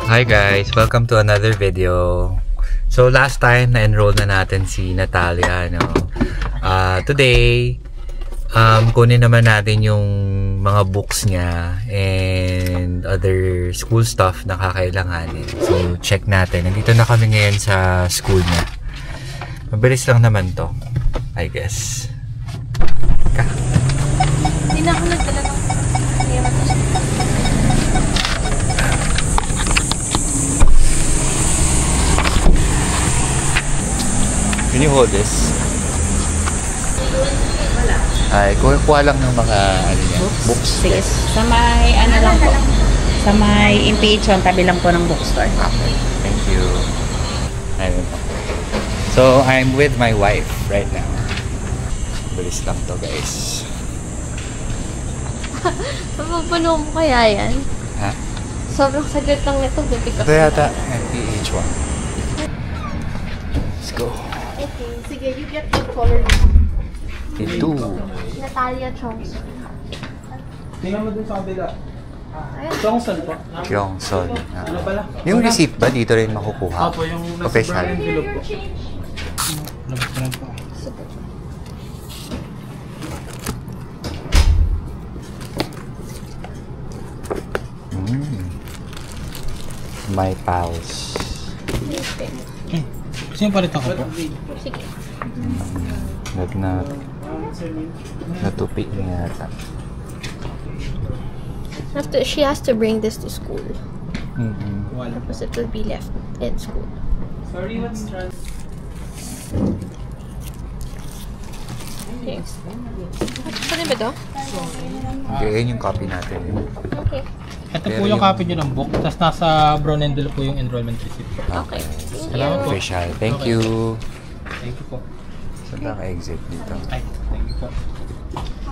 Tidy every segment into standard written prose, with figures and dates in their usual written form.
Hi guys! Welcome to another video. So last time na-enroll na natin si Natalia, no? Today, kunin naman natin yung mga books niya and other school stuff na kakailanganin. So check natin. Nandito na kami ngayon sa school niya. Mabilis lang naman to, I guess. Hindi na ako nagdala ng Can you hold this? Ay, kuha lang ng mga books. Sige, sa may ano lang po. Sa may Impatron, tabi lang po ng bookstore. Okay, thank you. Ayun po. So, I'm with my wife right now. Bilis lang to, guys. Mapapuno mo kaya yan? Ha? Sobrang saglit lang nito. Ito yata, MPH1. Let's go. Okay, sige, you get the color. Ito. Natalia Chongson. Tingnan mo dun sa kabila. Ayan. Johnson po. Johnson. Ano pala? Yung receipt ba dito rin makukuha? Opo, yung nasa Official. brown envelope po. Nabuksan po. My pals. Gusto yung palitan ko po? Sige. Natupi niya yata. She has to bring this to school. Wala. Tapos it will be left in school. Sorry, what's trans? Okay. Ano ba ito? Okay, yun yung copy natin. Okay. Ito po yung copy nyo ng book. Tapos nasa brown envelope po yung enrollment receipt. Okay. Thank Salamat you. po. Official. Thank you. Thank you po. Saan lang exit dito? Ay, thank you po.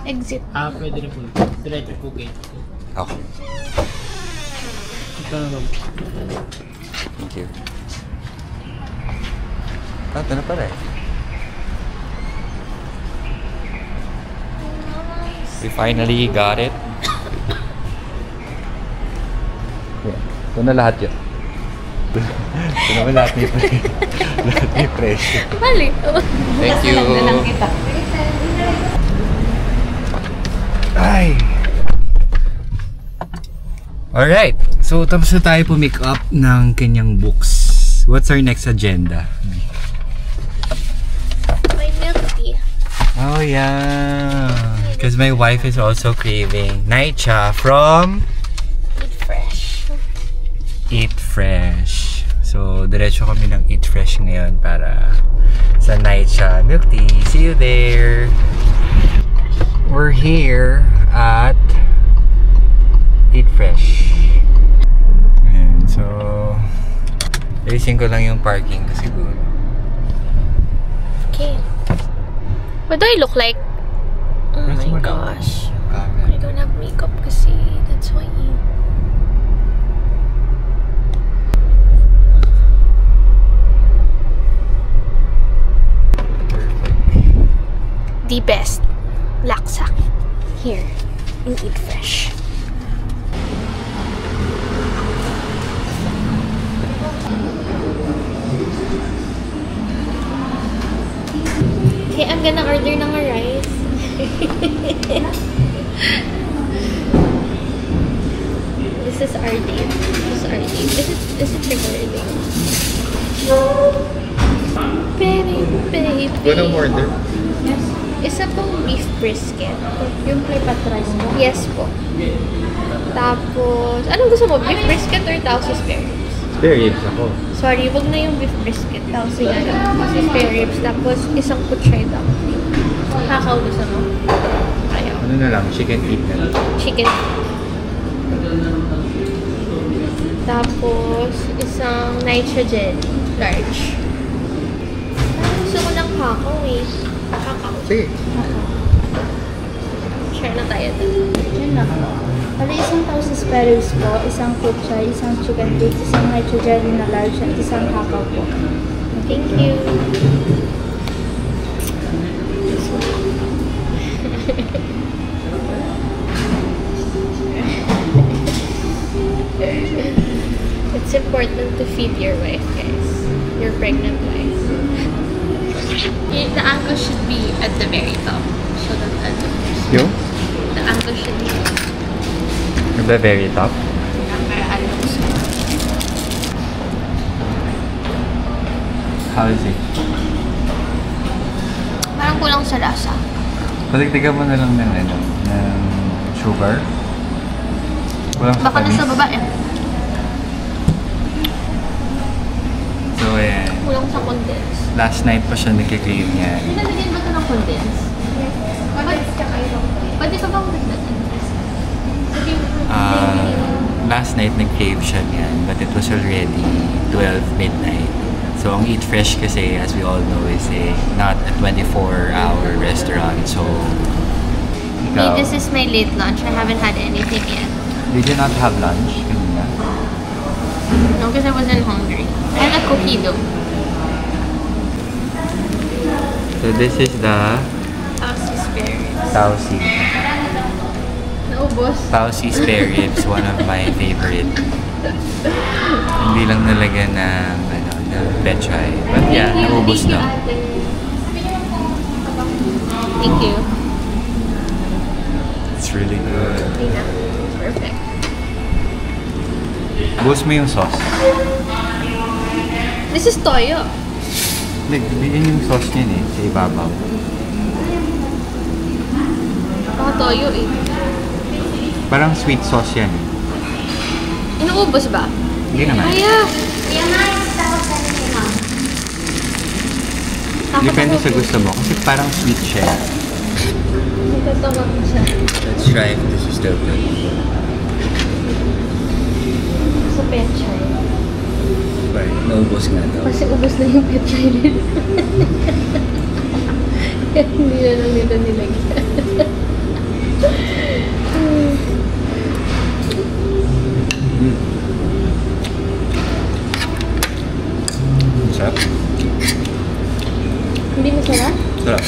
Exit. Pwede rin po. Diretso po gate. Okay. Ito na lang. Thank you. Ito na pala eh. We finally got it. Ito na lahat yun. Ito naman lahat ni lahat ni presyo. Bali. Thank you. Na lang kita. Ay! Alright. So, tapos na tayo pumick up ng kanyang books. What's our next agenda? My milk tea. Oh, yeah. Because my wife is also craving Naicha from Eat fresh. Eat Fresh. So, diretso kami ng Eat Fresh ngayon para sa Naicha milk tea. See you there! We're here at Eat Fresh. Ayan, so ayusin ko lang yung parking ko siguro. Okay. What do I look like? Oh That's my what gosh. I don't have makeup kasi. That's why. The best laksa here in Eat Fresh. Okay, I'm gonna order ng rice. This is our date. This is our date. Is it recording? Baby. Gonna order? Yes. Isa pong beef brisket. Yung play patries mo? Yes po. Tapos, anong gusto mo? Beef brisket or tausi spare ribs? Spare ribs ako. Sorry, wag na yung beef brisket. Tausi spare ribs. Tapos, isang putray dumpling. Kakaw gusto mo? Ayaw. Ano na lang? Chicken feet na lang. Chicken. Tapos, isang nitrogen large. Gusto ko ng kakaw eh. Kakaw. Sige. Share na tayo doon. Yun lang. Bali, isang tausi spare ribs po, isang kutsay, isang chicken bits, isang nitrogen na large, at isang hakaw po. Thank you. It's important to feed your wife, guys. Your pregnant wife. The angle should be at the very top. So that Yung? the angle should be At the very top? How is it? Parang kulang sa lasa. Paligtigan mo na lang ng, ng sugar. Kulang sa Baka tamis. nasa baba eh. So, ayan. Kulang sa condense. Last night pa siya nagkiklaim yan. Pinalagyan ba ito ng condense? Pwede ka bang dagdagan? Last night nag-crave siya niyan, but it was already 12 midnight. So, ang Eat Fresh kasi, as we all know, is not a 24-hour restaurant. So, ikaw, This is my late lunch. I haven't had anything yet. did you not have lunch kanina? No, because I wasn't hungry. I had a cookie though. So, this is the Tausi spare ribs. Tausi. Naubos. Tausi spare ribs, one of my favorite. Hindi lang nalagyan ng betchay. But yeah, naubos na. Thank you. It's really good. It's perfect. Buhos mo yung sauce. This is toyo. Bigyan yung sauce niyan sa ibabaw. Baka toyo eh. Parang sweet sauce yan. Inuubos ba? Hindi naman. Kaya! Depende sa gusto mo. Kasi parang sweet siya. Nagtatawa ko siya. Let's try if this is still good. Sa petchay. Right, naubos nga daw. Kasi ubos na yung petchay nila. Kaya hindi na lang nila nilagyan. Sarap? Hindi masarap? Sarap.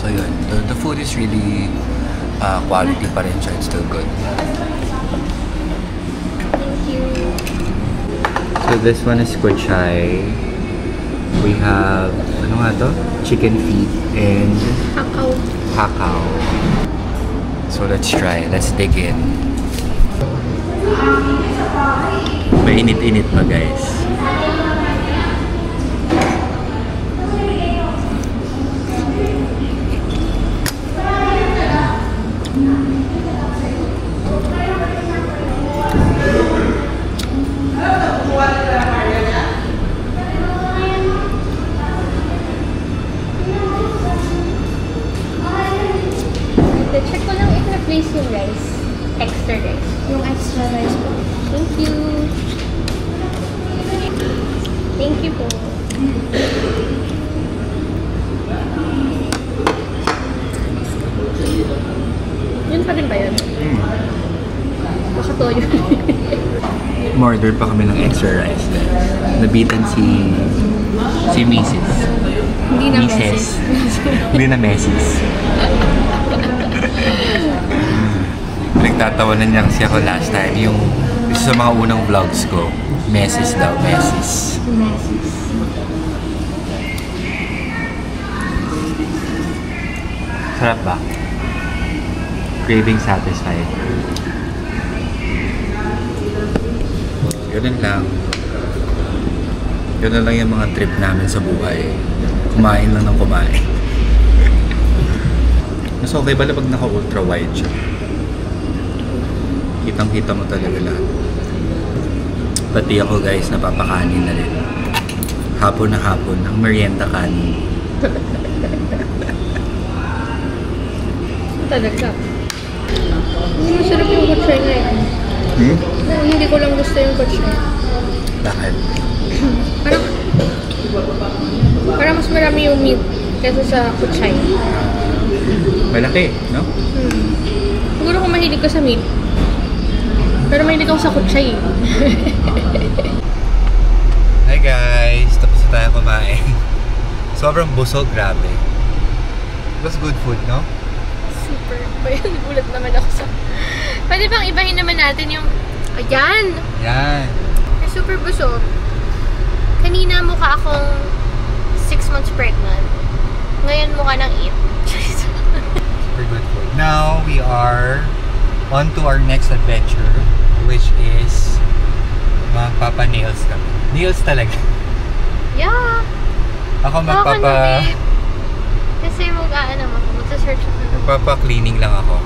So yun, the food is really quality pa rin siya. It's still good. Thank you. So this one is kuchay. We have, ano nga to? Chicken feet and Hakaw. hakaw. So let's try. Let's dig in. Mainit-init pa guys. Check ko lang if na-place yung rice. Extra rice. Yung extra rice po. Thank you. Thank you po. Yun pa rin ba yun? Baka toyo. Order pa kami ng extra rice guys. Nabitan si Mrs. Hindi na Mrs. Mrs. Hindi na Mrs. Nagtatawanan niya kasi ako last time. Yung isa sa mga unang vlogs ko. Mrs. daw. Mrs. Sarap ba? Craving satisfied. Ganun lang. Ganun lang yung mga trip namin sa buhay. Kumain lang ng kumain. Mas okay pala pag naka-ultra wide siya. Kitang-kita mo talaga lahat. Pati ako guys, napapakanin na rin. Hapon na hapon, ang merienda kanin. Talaga. Hindi masarap yung kutsay na yun. Hindi ko lang gusto yung kutsay. Bakit? Parang mas marami yung meat kaysa sa kutsay. Malaki, no? Siguro kung mahilig ka sa meat. Pero mahilig ako sa kutsay. Hi guys! Tapos na tayo kumain. Sobrang busog, grabe. was good food, no? Super. Ayun, gulat naman ako sa... Pwede bang ibahin naman natin yung... Ayan! Yan. Ay, super busog. Kanina mukha akong 6 months pregnant. Ngayon mukha ng 8. Super good food. Now, we are on to our next adventure, which is magpapa-nails kami. Nails talaga. Yeah! Ako magpapa... Kasi magsa-search ako. Magpapa-cleaning lang ako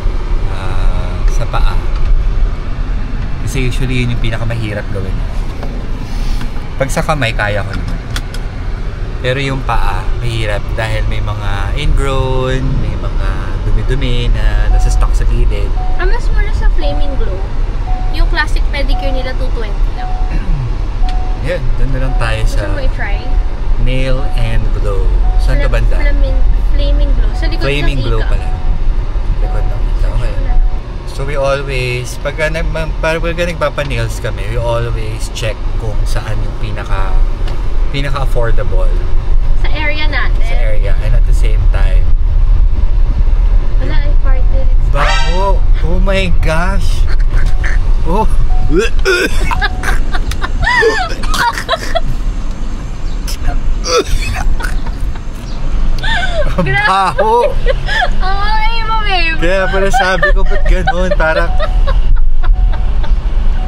sa paa. Kasi usually yun yung pinakamahirap gawin. Pag sa kamay, kaya ko naman. Pero yung paa, mahirap dahil may mga ingrown, may mga dumi-dumi na nasa stock sa gilid. Mas mura sa Flaming Glow. Yung classic pedicure nila, 220 lang. Yan, doon na lang tayo sa Gusto mo i-try? Nail and Glow. Saan ka banda? Flaming Glow. Sa likod Flaming ng Glow Ika. pala. Likod ng Ika, okay. So we always, pagka nagpapa-nails kami, we always check kung saan yung pinaka-affordable Sa area natin. sa area. And at the same time, Wala, I farted. baho! Oh my gosh! Oh! Ang baho! Ay, mo, babe! Kaya pala sabi ko, ba't ganun? Parang...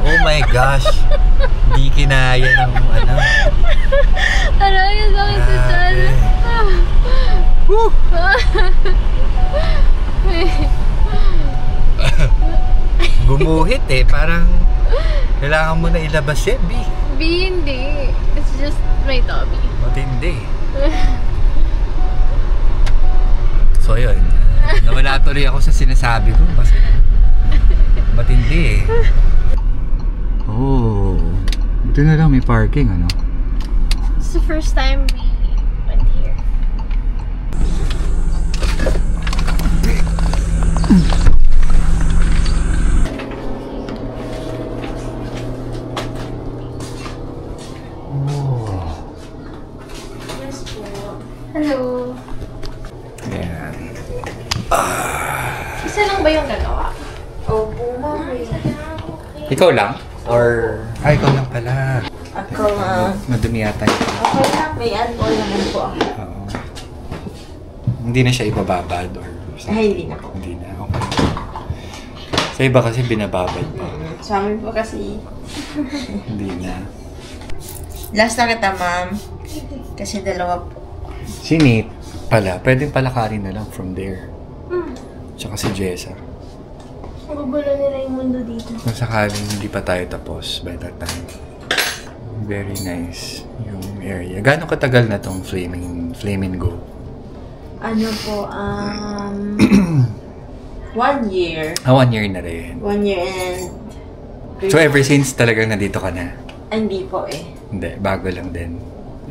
Oh my gosh! Di kinaya ng ano. Aray, ang sakit sa tiyan. Woo! Gumuhit eh. Parang kailangan mo na ilabas eh, B. B, hindi. It's just my tummy. Matindi. So yun. Nawala tuloy ako sa sinasabi ko kasi matindi eh. Oh. Ito na lang may parking, ano? It's the first time we went here. Hello. Ayan. Isa lang ba yung nagawa? Opo, mami. Ikaw lang? Or... Ay, ikaw lang pala. Ako nga. Madumi yata yun. Okay lang, may alcohol naman po ako. Oo. Hindi na siya ibababad or... Ay, hindi na po. Hindi na, okay. Sa iba kasi binababad pa. Sa amin po kasi, Hindi na. last na kita, ma'am. Kasi dalawa po. Si Nate pala, pwedeng palakarin na lang from there. Tsaka si Jessa. Magugulo nila yung mundo dito. Kung sakaling hindi pa tayo tapos by that time. Very nice yung area. Gano'ng katagal na tong Flaming Go? Ano po, 1 year. 1 year na rin. 1 year and... So ever since talagang nandito ka na? Hindi po eh. Hindi, bago lang din.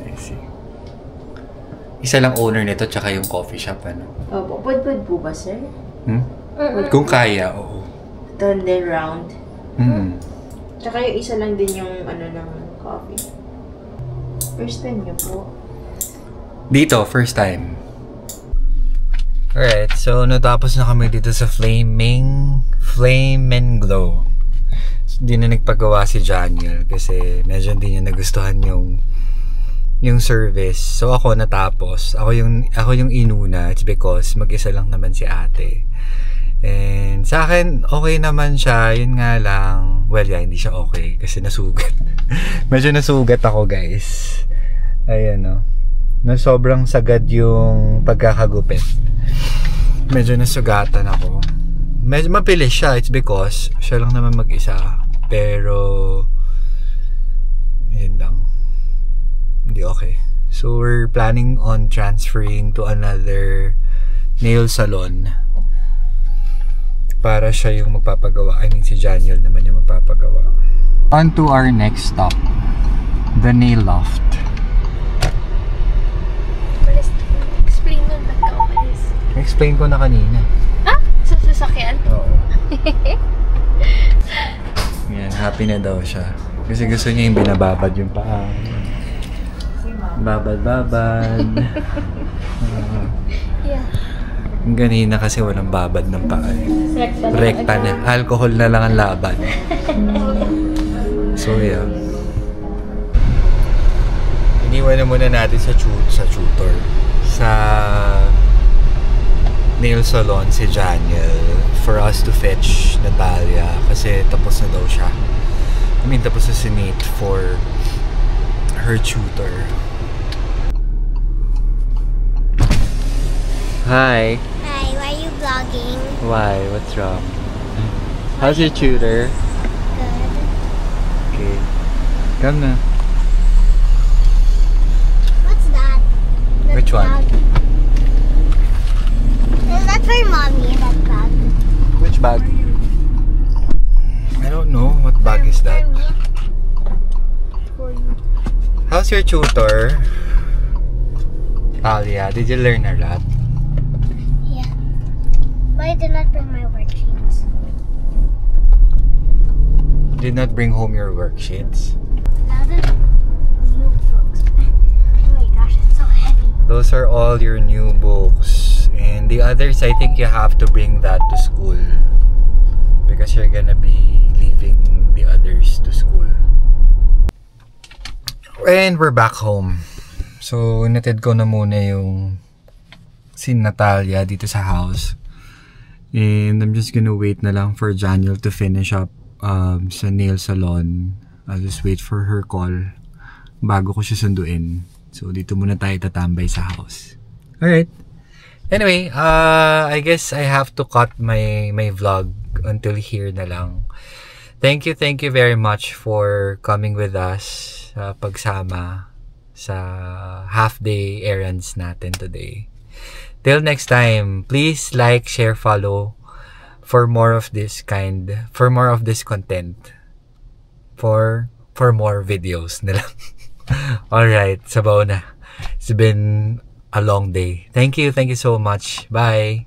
I see. Isa lang owner nito tsaka yung coffee shop, ano? Opo, pwede po ba, sir? Kung kaya, oo. Turn them round. Tsaka yung isa lang din yung ano ng coffee. First time niyo po. Dito, first time. Alright, so natapos na kami dito sa Flame and Glow. Hindi na nagpagawa si Janiel kasi medyo hindi niya nagustuhan yung service. So ako natapos. Ako yung inuna. It's because mag-isa lang naman si ate. And sa akin, okay naman siya. Yun nga lang, well, yeah, hindi siya okay kasi nasugat. Medyo nasugat ako, guys. Ayan, no. Na sobrang sagad yung pagkakagupit. Medyo nasugatan ako. Medyo mapilis siya. It's because siya lang naman mag-isa. Pero yun lang. Hindi okay. So we're planning on transferring to another nail salon para siya yung magpapagawa. I mean si Janiel naman yung magpapagawa. On to our next stop, the nail loft. Explain mo ba't ka umalis? Explain ko na kanina. Ha? Sa sasakyan? Oo. Yan, happy na daw siya. Kasi gusto niya yung binababad yung paa. Babad. Yeah. Yung ganina kasi walang babad ng paa. Rekta na. Alcohol na lang ang laban. So, yeah. Iniwan na muna natin sa tutor. Sa nail salon si Janiel for us to fetch Natalia kasi tapos na daw siya. I mean, tapos na si Nate for her tutor. Hi. Hi, why are you vlogging? Why? What's wrong? How's your tutor? Good. Okay. Come na. What's that? The Which one? bag. Is that for mommy, that bag? Which bag? I don't know. What bag is that? For you. How's your tutor? Talia, did you learn a lot? Yeah. But I did not bring my worksheets. Did not bring home your worksheets? Now the new books. Oh my gosh, it's so heavy. Those are all your new books. And the others, I think you have to bring that to school. Because you're gonna be leaving the others to school. And we're back home. So, natid ko na muna yung si Natalia dito sa house. And I'm just gonna wait na lang for Janiel to finish up sa nail salon. I'll just wait for her call bago ko siya sunduin. So, dito muna tayo tatambay sa house. Alright. Anyway, I guess I have to cut my vlog until here na lang. Thank you very much for coming with us pagsama sa half-day errands natin today. Till next time, please like, share, follow for more of this content. For more videos na lang. Alright, sabaw na. It's been a long day. Thank you so much. Bye.